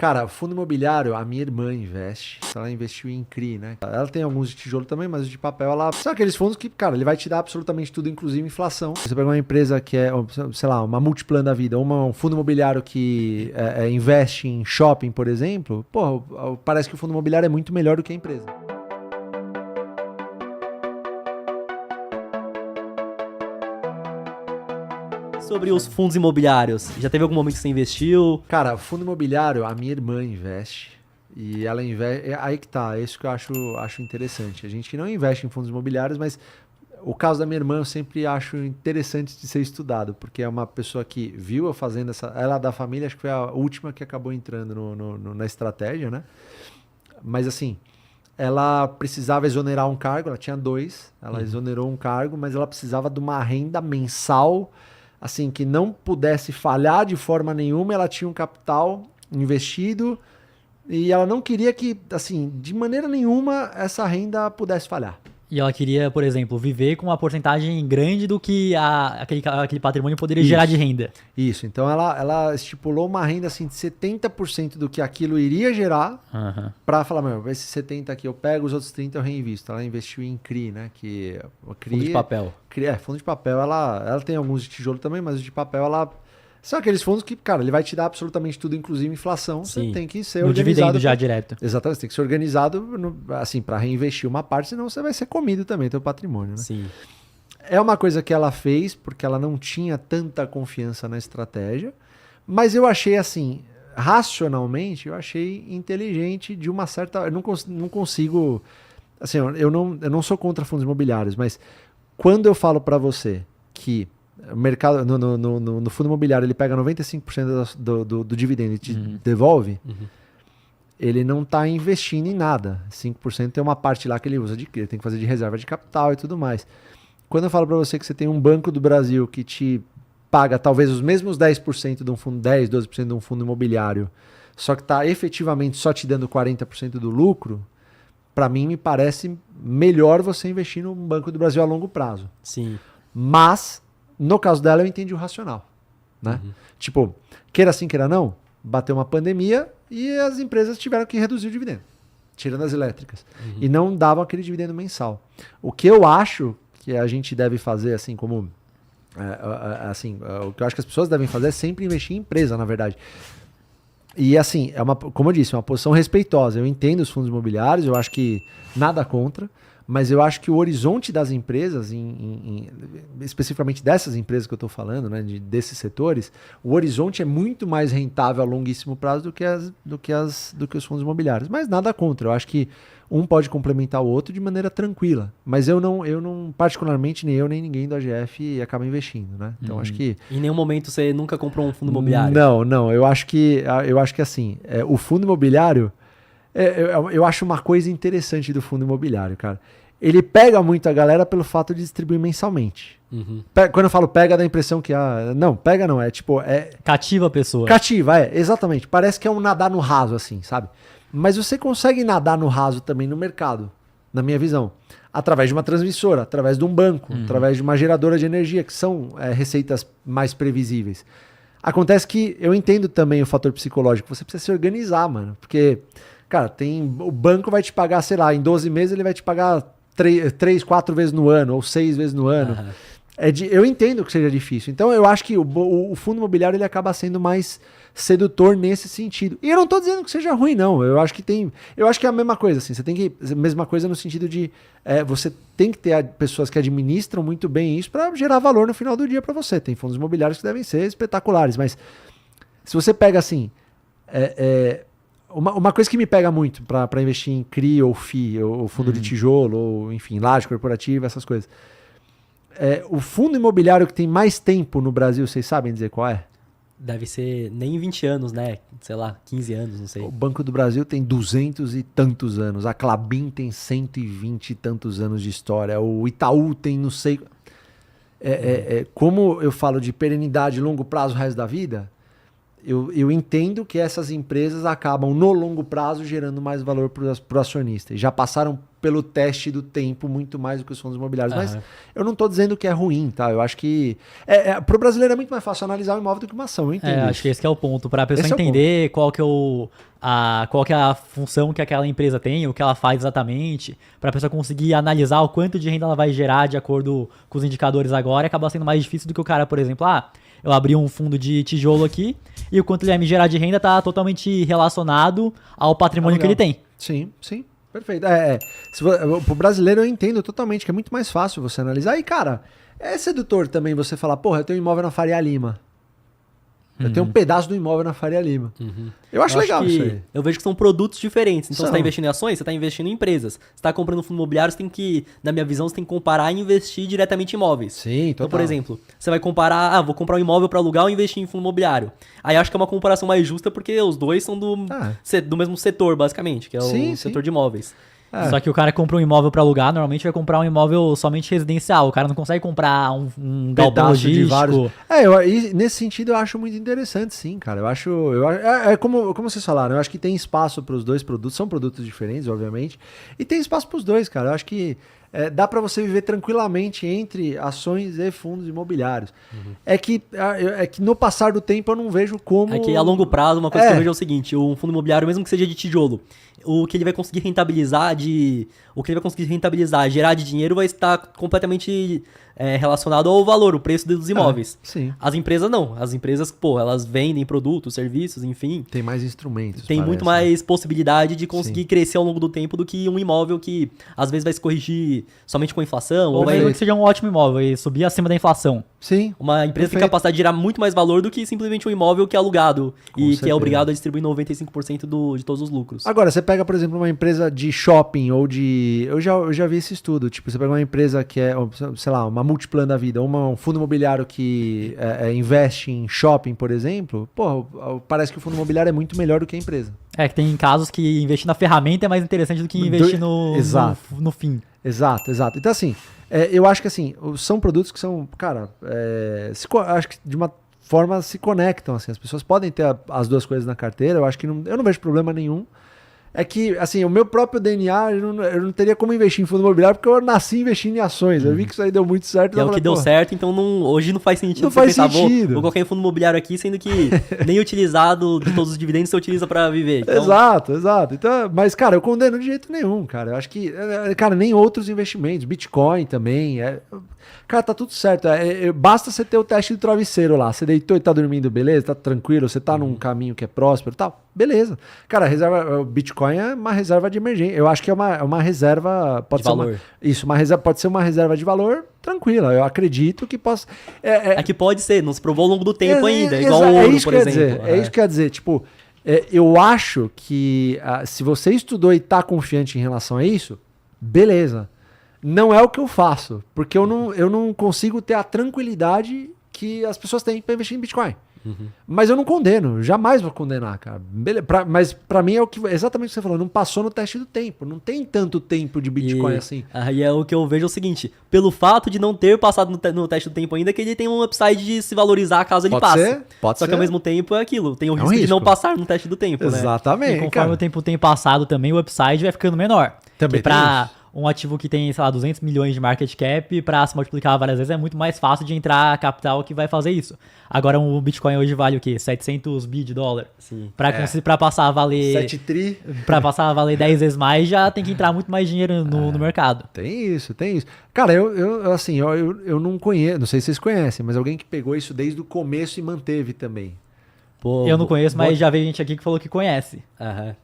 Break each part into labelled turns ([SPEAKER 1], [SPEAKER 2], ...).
[SPEAKER 1] Cara, fundo imobiliário, a minha irmã investe. Ela investiu em CRI, né? Ela tem alguns de tijolo também, mas os de papel, ela... São aqueles fundos que, cara, ele vai te dar absolutamente tudo, inclusive inflação. Você pega uma empresa que é, sei lá, uma Multiplan da vida, ou um fundo imobiliário que investe em shopping, por exemplo, pô, parece que o fundo imobiliário é muito melhor do que a empresa.
[SPEAKER 2] Sobre os fundos imobiliários, já teve algum momento que você investiu?
[SPEAKER 1] Cara, fundo imobiliário, a minha irmã investe. E ela investe. Aí que tá, é isso que eu acho interessante. A gente não investe em fundos imobiliários, mas o caso da minha irmã eu sempre acho interessante de ser estudado, porque é uma pessoa que viu eu fazendo essa. Ela da família, acho que foi a última que acabou entrando na estratégia, né? Mas assim, ela precisava exonerar um cargo, ela tinha dois, ela exonerou um cargo, mas ela precisava de uma renda mensal, assim, que não pudesse falhar de forma nenhuma. Ela tinha um capital investido e ela não queria que, assim, de maneira nenhuma essa renda pudesse falhar.
[SPEAKER 2] E ela queria, por exemplo, viver com uma porcentagem grande do que aquele patrimônio poderia gerar de renda.
[SPEAKER 1] Isso, então ela estipulou uma renda assim de 70% do que aquilo iria gerar, para falar, meu, esse 70 aqui eu pego, os outros 30 eu reinvisto. Ela investiu em CRI, né? Que o CRI,
[SPEAKER 2] Fundo de papel.
[SPEAKER 1] Fundo de papel, ela tem alguns de tijolo também, mas os de papel, ela... São aqueles fundos que, cara, ele vai te dar absolutamente tudo, inclusive inflação.
[SPEAKER 2] Sim.
[SPEAKER 1] Você tem que ser
[SPEAKER 2] no
[SPEAKER 1] organizado.
[SPEAKER 2] Dividendo já direto.
[SPEAKER 1] Exatamente, você tem que ser organizado, assim, para reinvestir uma parte, senão você vai ser comido também, teu patrimônio, né?
[SPEAKER 2] Sim.
[SPEAKER 1] É uma coisa que ela fez porque ela não tinha tanta confiança na estratégia, mas eu achei assim, racionalmente, eu achei inteligente de uma certa... Eu não consigo... Assim, eu não sou contra fundos imobiliários, mas quando eu falo para você que o mercado no fundo imobiliário ele pega 95% do dividendo e te devolve, ele não está investindo em nada. 5% tem uma parte lá que ele usa, ele tem que fazer de reserva de capital e tudo mais. Quando eu falo para você que você tem um Banco do Brasil que te paga talvez os mesmos 10% de um fundo, 10, 12% de um fundo imobiliário, só que está efetivamente só te dando 40% do lucro, para mim me parece melhor você investir num Banco do Brasil a longo prazo.
[SPEAKER 2] Sim.
[SPEAKER 1] Mas, no caso dela, eu entendi o racional. Né? Tipo, queira sim, queira não, bateu uma pandemia e as empresas tiveram que reduzir o dividendo, tirando as elétricas. E não davam aquele dividendo mensal. O que eu acho que a gente deve fazer, assim como... o que eu acho que as pessoas devem fazer é sempre investir em empresa, na verdade. E assim, como eu disse, é uma posição respeitosa. Eu entendo os fundos imobiliários, eu acho que nada contra, mas eu acho que o horizonte das empresas, especificamente dessas empresas que eu estou falando, né, desses setores, o horizonte é muito mais rentável a longuíssimo prazo do que os fundos imobiliários. Mas nada contra, eu acho que um pode complementar o outro de maneira tranquila. Mas eu não particularmente, nem eu nem ninguém do AGF acaba investindo, né? Então acho que...
[SPEAKER 2] Em nenhum momento você nunca comprou um fundo imobiliário?
[SPEAKER 1] Não. Eu acho que assim, o fundo imobiliário, eu acho uma coisa interessante do fundo imobiliário, cara. Ele pega muito a galera pelo fato de distribuir mensalmente. Quando eu falo pega, dá a impressão que... não, pega não, é tipo...
[SPEAKER 2] Cativa a pessoa.
[SPEAKER 1] Cativa, exatamente. Parece que é um nadar no raso, assim, sabe? Mas você consegue nadar no raso também no mercado, na minha visão. Através de uma transmissora, através de um banco, através de uma geradora de energia, que são receitas mais previsíveis. Acontece que eu entendo também o fator psicológico. Você precisa se organizar, mano. Porque, cara, o banco vai te pagar, sei lá, em 12 meses ele vai te pagar 3, 4 vezes no ano, ou 6 vezes no ano. Eu entendo que seja difícil. Então eu acho que o fundo imobiliário ele acaba sendo mais sedutor nesse sentido. E eu não estou dizendo que seja ruim, não. Eu acho que é a mesma coisa, assim. Mesma coisa no sentido de você tem que ter pessoas que administram muito bem isso para gerar valor no final do dia para você. Tem fundos imobiliários que devem ser espetaculares, mas se você pega assim, uma coisa que me pega muito para investir em CRI ou FI, ou fundo de tijolo, ou enfim, laje corporativa, essas coisas. O fundo imobiliário que tem mais tempo no Brasil, vocês sabem dizer qual é?
[SPEAKER 2] Deve ser nem 20 anos, né? Sei lá, 15 anos, não sei.
[SPEAKER 1] O Banco do Brasil tem 200 e tantos anos. A Klabin tem 120 e tantos anos de história. O Itaú tem não sei... Como eu falo de perenidade, longo prazo, resto da vida, eu entendo que essas empresas acabam, no longo prazo, gerando mais valor para o acionista. E já passaram pelo teste do tempo muito mais do que os fundos imobiliários. Mas eu não estou dizendo que é ruim, tá? Eu acho que... Para o brasileiro é muito mais fácil analisar o imóvel do que uma ação, eu entendo isso.
[SPEAKER 2] Acho que esse que é o ponto. Para a pessoa entender qual que é a função que aquela empresa tem, o que ela faz exatamente, para a pessoa conseguir analisar o quanto de renda ela vai gerar de acordo com os indicadores agora, acaba sendo mais difícil do que o cara, por exemplo, eu abri um fundo de tijolo aqui e o quanto ele vai me gerar de renda está totalmente relacionado ao patrimônio que ele tem.
[SPEAKER 1] Sim, sim. Perfeito. Pro brasileiro eu entendo totalmente que é muito mais fácil você analisar. E, cara, é sedutor também você falar, porra, eu tenho um imóvel na Faria Lima. Eu tenho um pedaço do imóvel na Faria Lima. Eu acho legal isso aí.
[SPEAKER 3] Eu vejo que são produtos diferentes. Então, você está investindo em ações, você está investindo em empresas. Você está comprando um fundo imobiliário, você tem que, na minha visão, você tem que comparar e investir diretamente em imóveis.
[SPEAKER 1] Sim, total.
[SPEAKER 3] Então, por exemplo, você vai comparar, vou comprar um imóvel para alugar ou investir em fundo imobiliário. Aí acho que é uma comparação mais justa porque os dois são do mesmo setor, basicamente, que é o setor de imóveis.
[SPEAKER 2] Só que o cara compra um imóvel para alugar, normalmente vai comprar um imóvel somente residencial. O cara não consegue comprar um galpão logístico.
[SPEAKER 1] Nesse sentido eu acho muito interessante, sim, cara. Eu acho como vocês falaram, eu acho que tem espaço para os dois produtos. São produtos diferentes, obviamente. E tem espaço para os dois, cara. Eu acho que dá para você viver tranquilamente entre ações e fundos imobiliários. É que no passar do tempo eu não vejo como...
[SPEAKER 3] É que a longo prazo, uma coisa que eu vejo é o seguinte, um fundo imobiliário, mesmo que seja de tijolo, o que ele vai conseguir rentabilizar, gerar de dinheiro vai estar completamente relacionado ao valor, o preço dos imóveis.
[SPEAKER 1] Sim.
[SPEAKER 3] As empresas não. As empresas, elas vendem produtos, serviços, enfim.
[SPEAKER 1] Tem mais instrumentos.
[SPEAKER 3] Tem muito mais possibilidade de conseguir crescer ao longo do tempo do que um imóvel que às vezes vai se corrigir somente com a inflação.
[SPEAKER 2] Ou mesmo que seja um ótimo imóvel e subir acima da inflação.
[SPEAKER 1] Sim.
[SPEAKER 3] Uma empresa tem capacidade de gerar muito mais valor do que simplesmente um imóvel que é alugado que é obrigado a distribuir 95% de todos os lucros.
[SPEAKER 1] Agora, você pega, por exemplo, uma empresa de shopping ou de... Eu já vi esse estudo. Tipo, você pega uma empresa que é, sei lá, uma Multiplan da vida, ou um fundo imobiliário que investe em shopping, por exemplo, parece que o fundo imobiliário é muito melhor do que a empresa.
[SPEAKER 2] Que tem casos que investir na ferramenta é mais interessante do que investir no fim.
[SPEAKER 1] Exato. Então, assim, eu acho que assim, são produtos que são, cara, acho que de uma forma se conectam, assim, as pessoas podem ter as duas coisas na carteira, eu acho que eu não vejo problema nenhum. É que, assim, o meu próprio DNA, eu não teria como investir em fundo imobiliário porque eu nasci investindo em ações. Eu vi que isso aí deu muito certo.
[SPEAKER 3] E é o que deu certo, então hoje não faz sentido.
[SPEAKER 1] Não faz sentido.
[SPEAKER 3] Vou colocar em fundo imobiliário aqui, sendo que nem utilizado de todos os dividendos você utiliza para viver. Então...
[SPEAKER 1] Exato. Então, mas, cara, eu condeno de jeito nenhum, cara. Eu acho que, cara, nem outros investimentos. Bitcoin também. Cara, tá tudo certo. Basta você ter o teste do travesseiro lá. Você deitou e tá dormindo, beleza? Tá tranquilo, você tá num caminho que é próspero e tal. Beleza. Cara, o Bitcoin é uma reserva de emergência. Eu acho que é uma reserva... Pode
[SPEAKER 3] de
[SPEAKER 1] ser
[SPEAKER 3] valor.
[SPEAKER 1] Pode ser uma reserva de valor tranquila. Eu acredito que possa...
[SPEAKER 3] É que pode ser, não se provou ao longo do tempo ainda. Igual o ouro, por exemplo.
[SPEAKER 1] É isso que eu ia dizer. Tipo, eu acho que se você estudou e tá confiante em relação a isso, beleza. Não é o que eu faço, porque eu não consigo ter a tranquilidade que as pessoas têm para investir em Bitcoin. Mas eu não condeno, jamais vou condenar, cara. Mas para mim é exatamente o que você falou, não passou no teste do tempo, não tem tanto tempo de Bitcoin assim.
[SPEAKER 3] Aí é o que eu vejo é o seguinte, pelo fato de não ter passado no teste do tempo ainda, que ele tem um upside de se valorizar caso ele passe. Só que ao mesmo tempo é aquilo, tem o risco de não passar no teste do tempo, né?
[SPEAKER 1] Exatamente.
[SPEAKER 2] E conforme o tempo tem passado também, o upside vai ficando menor.
[SPEAKER 1] Também
[SPEAKER 2] um ativo que tem, sei lá, 200 milhões de market cap, para se multiplicar várias vezes, é muito mais fácil de entrar capital que vai fazer isso. Agora, um Bitcoin hoje vale o quê? 700 bi de dólar.
[SPEAKER 3] Sim.
[SPEAKER 2] Para passar a valer...
[SPEAKER 1] 7 tri.
[SPEAKER 2] Para passar a valer 10 vezes mais, já tem que entrar muito mais dinheiro no mercado.
[SPEAKER 1] Tem isso. Cara, eu não conheço, não sei se vocês conhecem, mas alguém que pegou isso desde o começo e manteve também.
[SPEAKER 2] Eu não conheço, mas já veio gente aqui que falou que conhece.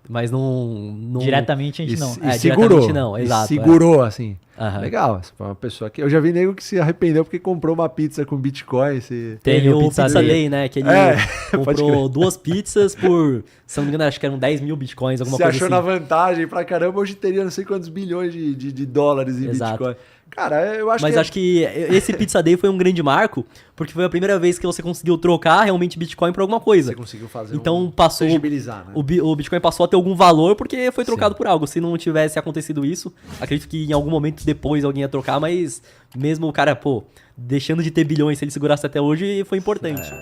[SPEAKER 3] Mas não...
[SPEAKER 2] Diretamente a gente não.
[SPEAKER 1] Segurou.
[SPEAKER 3] Diretamente não, exato.
[SPEAKER 1] Segurou, assim.
[SPEAKER 3] Legal.
[SPEAKER 1] Uma pessoa que... Eu já vi nego que se arrependeu porque comprou uma pizza com Bitcoin.
[SPEAKER 3] Tem o Pizza Day, né? Que ele comprou 2 pizzas por... Se não me engano, acho que eram 10 mil Bitcoins, alguma coisa assim.
[SPEAKER 1] Se achou na vantagem pra caramba, hoje teria não sei quantos bilhões de dólares em Bitcoin. Cara, eu acho
[SPEAKER 3] Mas acho que esse Pizza Day foi um grande marco, porque foi a primeira vez que você conseguiu trocar realmente Bitcoin por alguma coisa.
[SPEAKER 1] Você conseguiu fazer
[SPEAKER 3] passou,
[SPEAKER 1] tangibilizar, né?
[SPEAKER 3] O Bitcoin passou a ter algum valor porque foi trocado por algo. Se não tivesse acontecido isso, acredito que em algum momento depois alguém ia trocar, mas mesmo o cara, deixando de ter bilhões, se ele segurasse até hoje, foi importante.